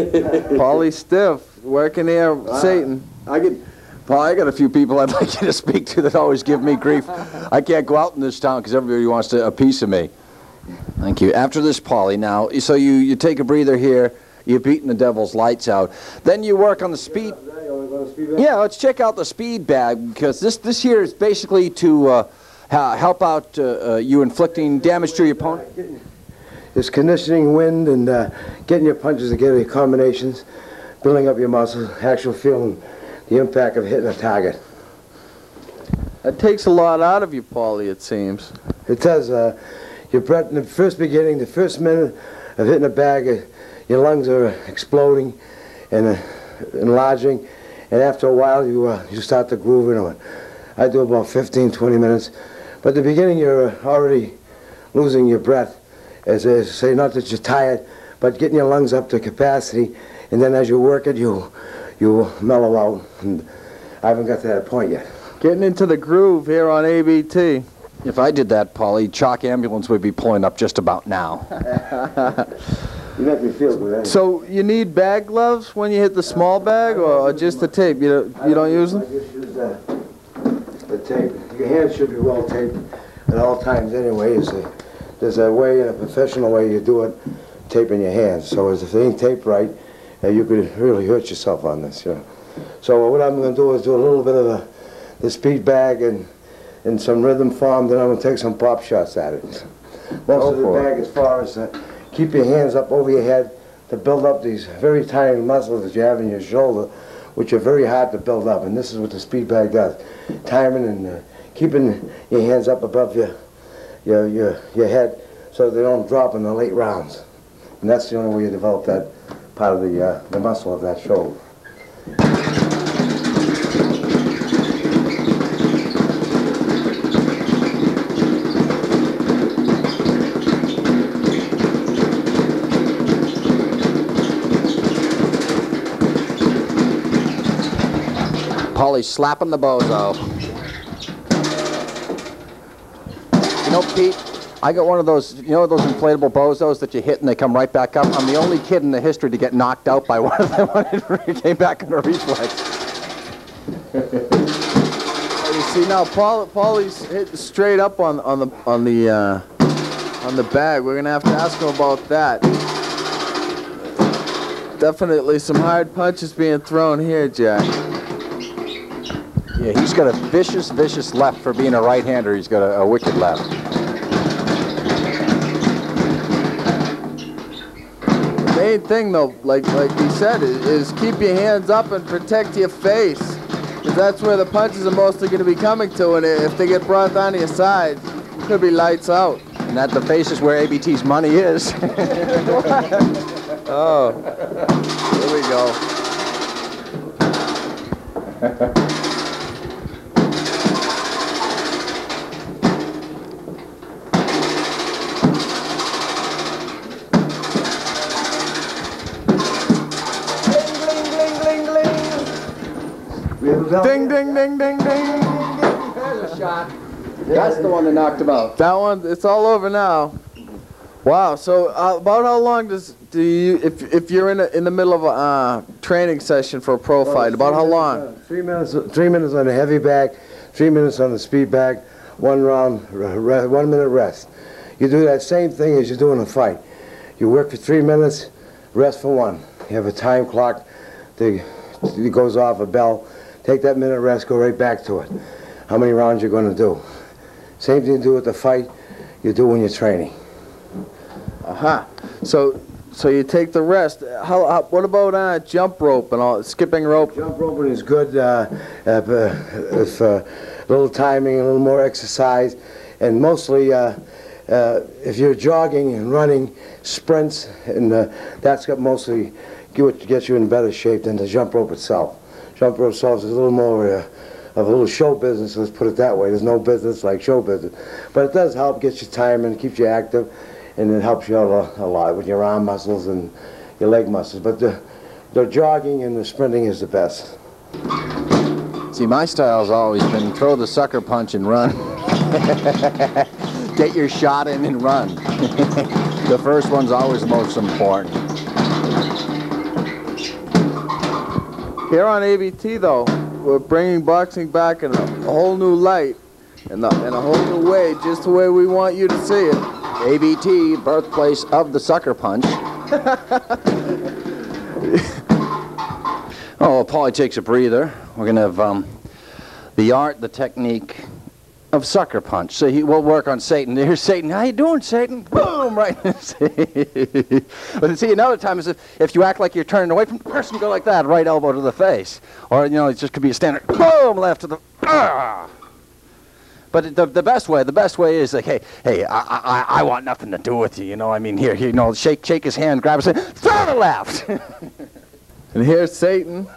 Paulie Stiff, working here, Satan. Paul, I got a few people I'd like you to speak to that always give me grief. I can't go out in this town because everybody wants a piece of me. Thank you. After this, Paulie, now, so you take a breather here, you're beating the devil's lights out. Then you work on the speed. Yeah, let's check out the speed bag, because this here is basically to help out you inflicting damage to your opponent. It's conditioning wind and getting your punches together, your combinations, building up your muscles, actual feeling the impact of hitting a target. That takes a lot out of you, Paulie, it seems. It does. Your breath in the first beginning, the first minute of hitting a bag, your lungs are exploding and enlarging, and after a while you start to groove into it. I do about 15, 20 minutes, but at the beginning you're already losing your breath. As I say, not that you're tired, but getting your lungs up to capacity, and then as you work it, you mellow out, and I haven't got to that point yet. Getting into the groove here on ABT. If I did that, Paulie, Chalk Ambulance would be pulling up just about now. You make me feel good, eh? So you need bag gloves when you hit the small bag, or just the tape? You don't use them? I just use the tape. Your hands should be well taped at all times anyway. There's a way, a professional way you do it, taping your hands. So if they ain't taped right, you could really hurt yourself on this. You know? So what I'm going to do is do a little bit of the speed bag and in some rhythm form, then I'm going to take some pop shots at it. Most of the bag, as far as keep your hands up over your head to build up these very tiny muscles that you have in your shoulder, which are very hard to build up, and this is what the speed bag does. Timing and keeping your hands up above your head so they don't drop in the late rounds. And that's the only way you develop that part of the muscle of that shoulder. Paulie slapping the bozo. You know, Pete, I got one of those, you know those inflatable bozos that you hit and they come right back up? I'm the only kid in the history to get knocked out by one of them when it came back in a reflex. You see now, Paulie's hit straight up on the bag. We're gonna have to ask him about that. Definitely some hard punches being thrown here, Jack. Yeah, he's got a vicious, vicious left for being a right-hander. He's got a wicked left. The main thing, though, like he said, is keep your hands up and protect your face. Because that's where the punches are mostly going to be coming to, and if they get brought down to your side, it could be lights out. And that the face is where ABT's money is. Oh, here we go. Ding, ding, ding, ding, ding. There's a shot. That's the one that knocked him out. That one, it's all over now. Wow. So about how long do you, if you're in the middle of a training session for a pro fight, about how long? 3 minutes. 3 minutes on the heavy bag, 3 minutes on the speed bag, 1 round, 1 minute rest. You do that same thing as you do in a fight. You work for 3 minutes, rest for 1. You have a time clock. It goes off a bell. Take that minute rest, go right back to it. How many rounds you're going to do. Same thing you do with the fight, you do when you're training. Aha. So you take the rest. What about jump rope and all, skipping rope? Jump roping is good if a little timing, a little more exercise, and mostly if you're jogging and running, sprints, and that's got mostly gets you in better shape than the jump rope itself. Jump rope itself is a little more of a little show business, let's put it that way. There's no business like show business. But it does help get you timing, keeps you active, and it helps you out a lot with your arm muscles and your leg muscles. But the jogging and the sprinting is the best. See, my style's always been throw the sucker punch and run. Get your shot in and run. The first one's always the most important. Here on ABT, though, we're bringing boxing back in a whole new light, in a whole new way, just the way we want you to see it. ABT, birthplace of the sucker punch. Oh, well, Paulie takes a breather. We're going to have the art, the technique of sucker punch. So we'll work on Satan. Here's Satan. How you doing, Satan? Boom! Right. But see, another time is if you act like you're turning away from the person, go like that, right elbow to the face. Or, you know, it just could be a standard, boom, left to the, ah! But the best way is like, hey, I want nothing to do with you, you know. I mean, here, you know, shake his hand, grab his hand, throw to left. And here's Satan.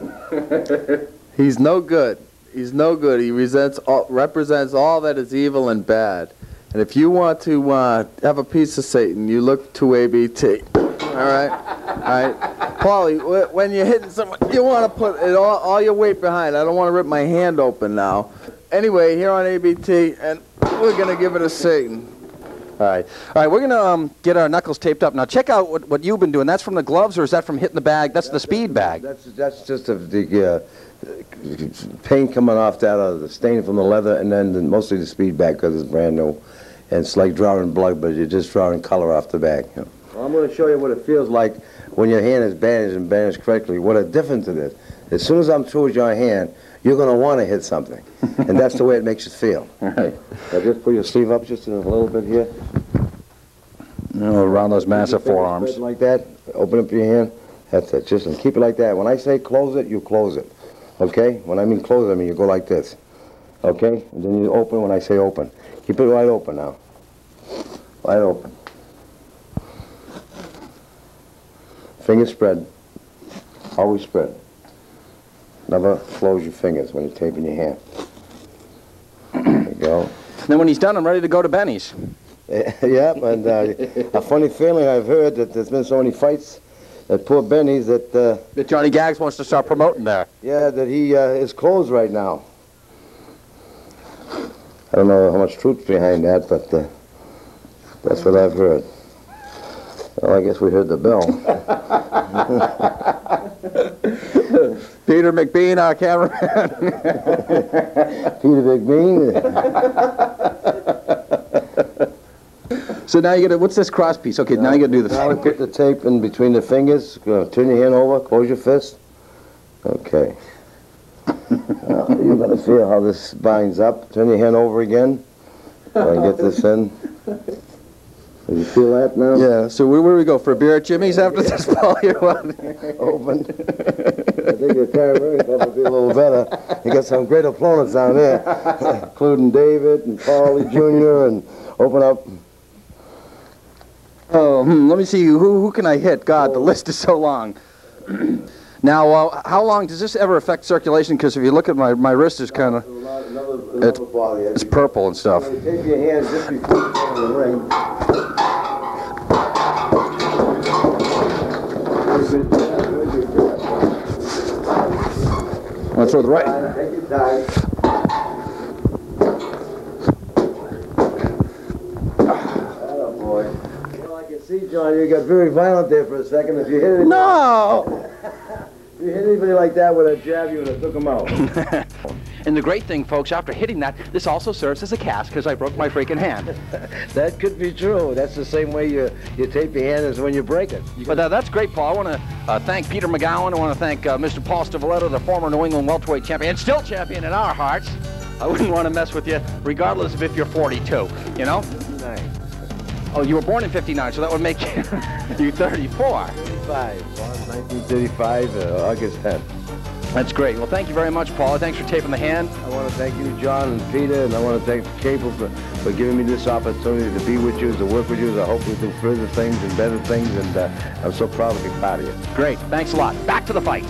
He's no good. He's no good. He represents all that is evil and bad. And if you want to have a piece of Satan, you look to ABT. All right? All right? Paulie, when you're hitting someone, you want to put it all your weight behind. I don't want to rip my hand open now. Anyway, here on ABT, and we're going to give it a Satan. All right, we're going to get our knuckles taped up. Now, check out what you've been doing. That's from the gloves, or is that from hitting the bag? That's the speed bag. That's just the paint coming off that, the stain from the leather, and then mostly the speed bag because it's brand new. And it's like drawing blood, but you're just drawing color off the bag. You know? Well, I'm going to show you what it feels like when your hand is bandaged and bandaged correctly, what a difference it is. As soon as I'm through with your hand, you're going to want to hit something. And that's the way it makes you feel. All right. Now just put your sleeve up just a little bit here. You know, around those massive forearms. Like that. Open up your hand. That's it. Just keep it like that. When I say close it, you close it. Okay? When I mean close it, I mean you go like this. Okay? And then you open when I say open. Keep it wide open now. Wide open. Fingers spread. Always spread. Never close your fingers when you're taping your hand. There you go. Then when he's done, I'm ready to go to Benny's. Yeah, and a funny feeling I've heard that there's been so many fights at poor Benny's that... that Johnny Gags wants to start promoting there. Yeah, that he is closed right now. I don't know how much truth behind that, but that's what I've heard. Well, I guess we heard the bell. Peter McBean, our cameraman. Peter McBean. So now you got to, what's this cross piece? Okay, now you got to do the Now we put the tape in between the fingers. Turn your hand over, close your fist. Okay. Now, you're going to feel how this binds up. Turn your hand over again. So I can get this in. Do you feel that now? Yeah, so where do we go? For a beer at Jimmy's after this, Paul? Open. I think your camera will be a little better. You got some great opponents down there, including David and Paulie Jr. and open up. Oh, let me see. Who can I hit? God, the list is so long. Now, how long does this ever affect circulation? Because if you look at my wrist is kind of, it's purple and stuff. You take your hands just before you go in the ring. Want to throw the right? Take your time. Oh boy. Well, I can see, John, you got very violent there for a second. If you hit it. No! If you hit anybody like that with a jab, you would have took him out. And the great thing, folks, after hitting that, this also serves as a cast because I broke my freaking hand. That could be true. That's the same way you tape your hand as when you break it. But that's great, Paul. I want to thank Peter McGowan. I want to thank Mr. Paul Stivaletta, the former New England welterweight champion, and still champion in our hearts. I wouldn't want to mess with you, regardless of if you're 42, you know? 59. Oh, you were born in 59, so that would make you 34. 35. Born 1935, August 10th. That's great. Well, thank you very much, Paul. Thanks for taping the hand. I want to thank you, John and Peter, and I want to thank the Cable for giving me this opportunity to be with you, to work with you. I hope we do further things and better things, and I'm so proud to be part of you. Great. Thanks a lot. Back to the fight.